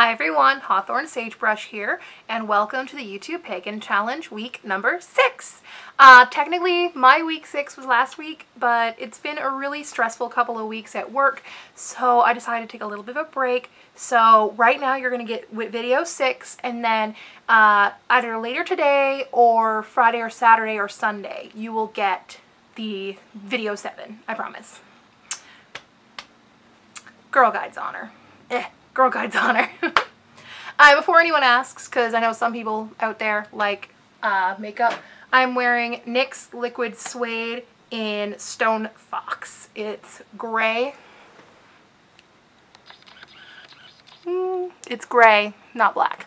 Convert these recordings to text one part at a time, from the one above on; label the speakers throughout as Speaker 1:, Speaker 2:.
Speaker 1: Hi everyone, Hawthorne Sagebrush here, and welcome to the YouTube Pagan Challenge week number 6. Technically, my week 6 was last week, but it's been a really stressful couple of weeks at work, so I decided to take a little bit of a break. So right now you're going to get video 6, and then either later today or Friday or Saturday or Sunday, you will get the video 7, I promise. Girl Guide's honor. Girl Guide's honor. Before anyone asks, because I know some people out there like makeup, I'm wearing NYX Liquid Suede in Stone Fox. It's gray. It's gray, not black.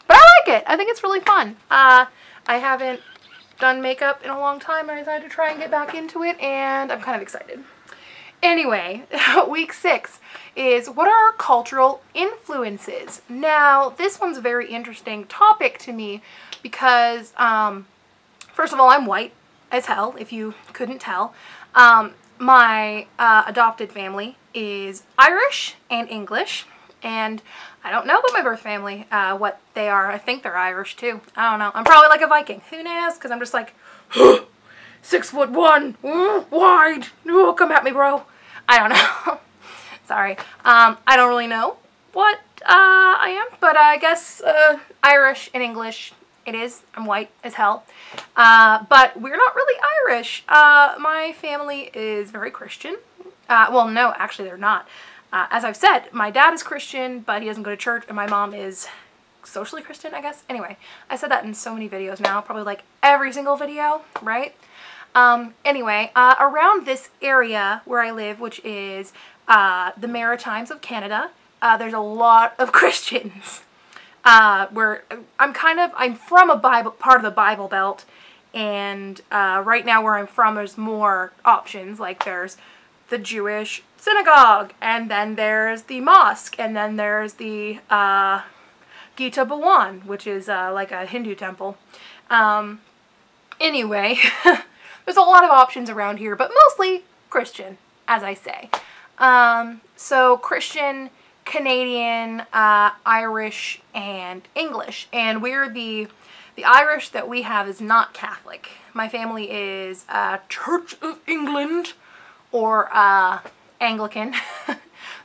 Speaker 1: But I like it. I think it's really fun. I haven't done makeup in a long time, and I decided to try and get back into it, and I'm kind of excited. Anyway, week 6 is what are our cultural influences? Now, this one's a very interesting topic to me because, first of all, I'm white as hell, if you couldn't tell. My adopted family is Irish and English, and I don't know about my birth family, what they are. I think they're Irish too. I don't know. I'm probably like a Viking. Who knows? Because I'm just like, 6'1", wide. Oh, come at me, bro. I don't know. Sorry. I don't really know what I am, but I guess Irish and English it is. I'm white as hell. But we're not really Irish. My family is very Christian. Well, no, actually they're not. As I've said, my dad is Christian, but he doesn't go to church, and my mom is socially Christian, I guess. Anyway, I said that in so many videos now, probably like every single video, right? Anyway, around this area where I live, which is the Maritimes of Canada, there's a lot of Christians. I'm from a part of the Bible Belt, and right now where I'm from, there's more options. Like there's the Jewish synagogue, and then there's the mosque, and then there's the Gita Bhawan, which is like a Hindu temple. Anyway. There's a lot of options around here, but mostly Christian, as I say. So Christian, Canadian, Irish, and English. And the Irish that we have is not Catholic. My family is Church of England, or Anglican.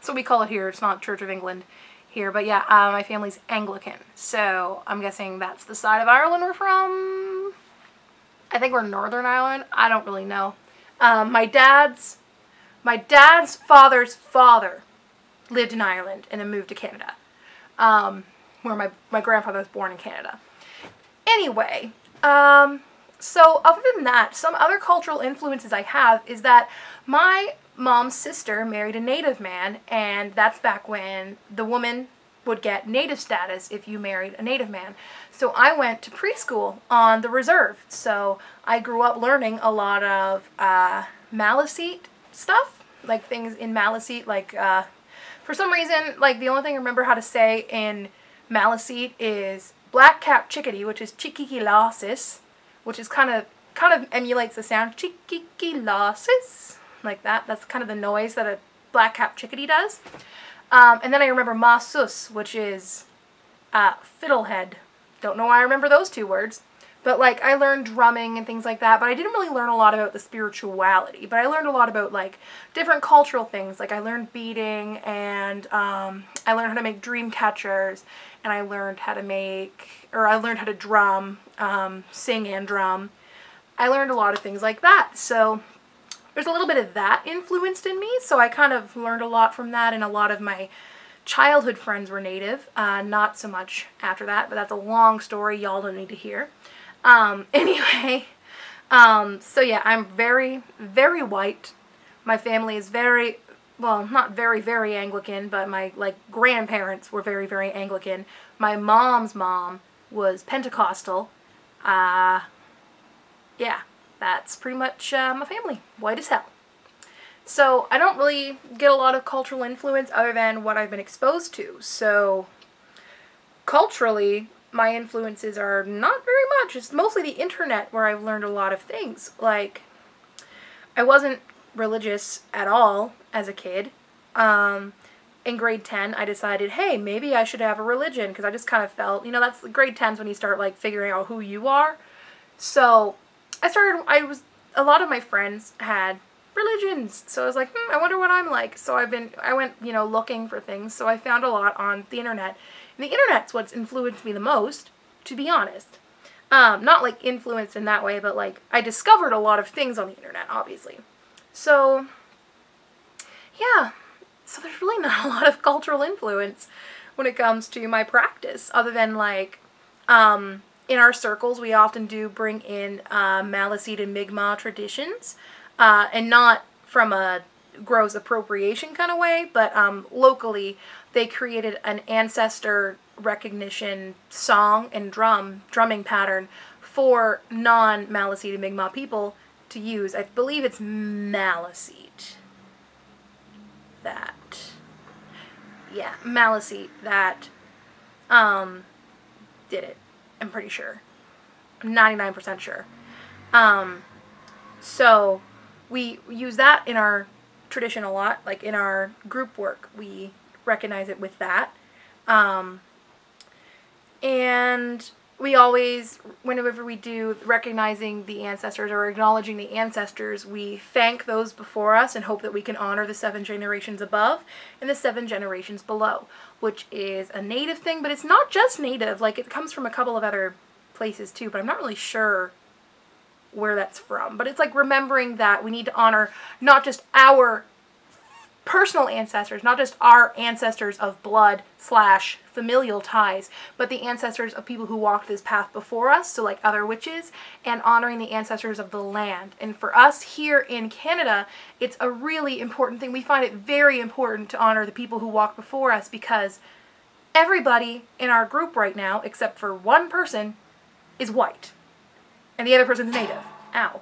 Speaker 1: So we call it here. It's not Church of England here, but yeah, my family's Anglican. So I'm guessing that's the side of Ireland we're from. I think we're Northern Ireland. I don't really know. My dad's father's father lived in Ireland and then moved to Canada, where my grandfather was born in Canada. Anyway, so other than that, some other cultural influences I have is that my mom's sister married a native man, and that's back when the woman would get native status if you married a native man. So I went to preschool on the reserve. So I grew up learning a lot of Maliseet stuff, like things in Maliseet. Like for some reason, like the only thing I remember how to say in Maliseet is black-capped chickadee, which is chikikilasis, which is kind of emulates the sound chikikilasis, like that. That's kind of the noise that a black-capped chickadee does. And then I remember masus, which is fiddlehead. Don't know why I remember those two words. But like I learned drumming and things like that, but I didn't really learn a lot about the spirituality. But I learned a lot about like different cultural things. Like I learned beading, and I learned how to make dream catchers, and I learned how to drum, sing and drum. I learned a lot of things like that. So there's a little bit of that influenced in me, so I kind of learned a lot from that, and a lot of my childhood friends were native. Not so much after that, but that's a long story y'all don't need to hear. Anyway, so yeah, I'm very, very white. My family is very, well, not very, very Anglican, but my, like, grandparents were very, very Anglican. My mom's mom was Pentecostal. Yeah. That's pretty much my family. White as hell. So I don't really get a lot of cultural influence other than what I've been exposed to. So culturally, my influences are not very much. It's mostly the internet where I've learned a lot of things. Like, I wasn't religious at all as a kid. in grade 10, I decided, hey, maybe I should have a religion, because I just kind of felt, you know, that's grade 10's when you start, like, figuring out who you are. So a lot of my friends had religions, so I was like, I wonder what I'm like. So I went, you know, looking for things, so I found a lot on the internet. And the internet's what's influenced me the most, to be honest. Not, like, influenced in that way, but, like, I discovered a lot of things on the internet, obviously. So, yeah. So there's really not a lot of cultural influence when it comes to my practice, other than, like, in our circles, we often do bring in Maliseet and Mi'kmaq traditions, and not from a gross appropriation kind of way, but locally they created an ancestor recognition song and drumming pattern for non-Maliseet and Mi'kmaq people to use. I believe it's Maliseet. Yeah, Maliseet that did it. I'm pretty sure. I'm 99% sure. So we use that in our tradition a lot. Like in our group work, we recognize it with that. And we always, whenever we do recognizing the ancestors or acknowledging the ancestors, we thank those before us and hope that we can honor the 7 generations above and the 7 generations below, which is a Native thing, but it's not just Native. Like, it comes from a couple of other places too, but I'm not really sure where that's from. But it's like remembering that we need to honor not just our personal ancestors, not just our ancestors of blood / familial ties, but the ancestors of people who walked this path before us, so like other witches, and honoring the ancestors of the land. And for us here in Canada, it's a really important thing. We find it very important to honor the people who walked before us, because everybody in our group right now, except for one person, is white. And the other person's Native. Ow.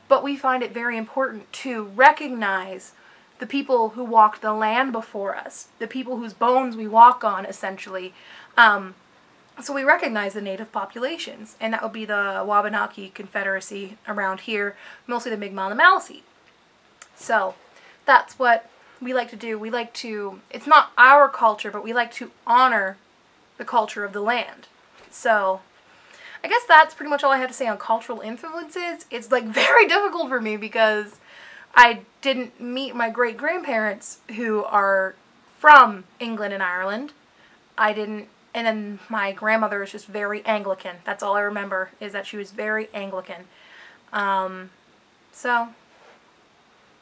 Speaker 1: But we find it very important to recognize the people who walked the land before us, the people whose bones we walk on, essentially. So we recognize the Native populations, and that would be the Wabanaki Confederacy around here, mostly the Mi'kmaq and the Maliseet. So that's what we like to do. We like to, it's not our culture, but we like to honor the culture of the land. So I guess that's pretty much all I have to say on cultural influences. It's like very difficult for me because I didn't meet my great-grandparents who are from England and Ireland. And then my grandmother is just very Anglican. That's all I remember, is that she was very Anglican. So,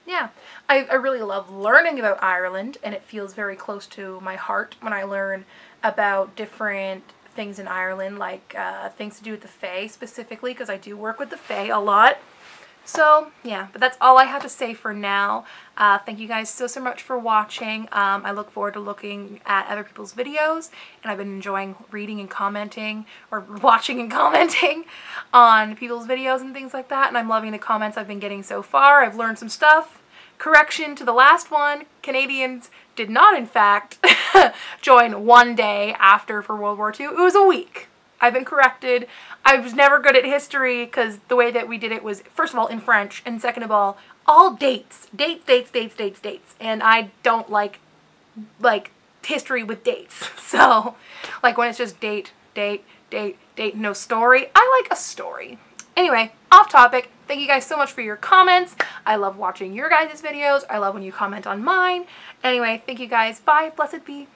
Speaker 1: yeah. I really love learning about Ireland, and it feels very close to my heart when I learn about different things in Ireland, like things to do with the Fae specifically, because I do work with the Fae a lot. So, yeah, but that's all I have to say for now. Thank you guys so much for watching. I look forward to looking at other people's videos, and I've been enjoying reading and commenting, or watching and commenting on people's videos and things like that, and I'm loving the comments I've been getting so far. I've learned some stuff. Correction to the last one, Canadians did not, in fact, join one day after for World War II. It was a week. I've been corrected. I was never good at history because the way that we did it was, first of all, in French, and second of all dates. Dates. And I don't like history with dates. So, like when it's just date, no story. I like a story. Anyway, off topic. Thank you guys so much for your comments. I love watching your guys' videos. I love when you comment on mine. Anyway, thank you guys. Bye. Blessed be.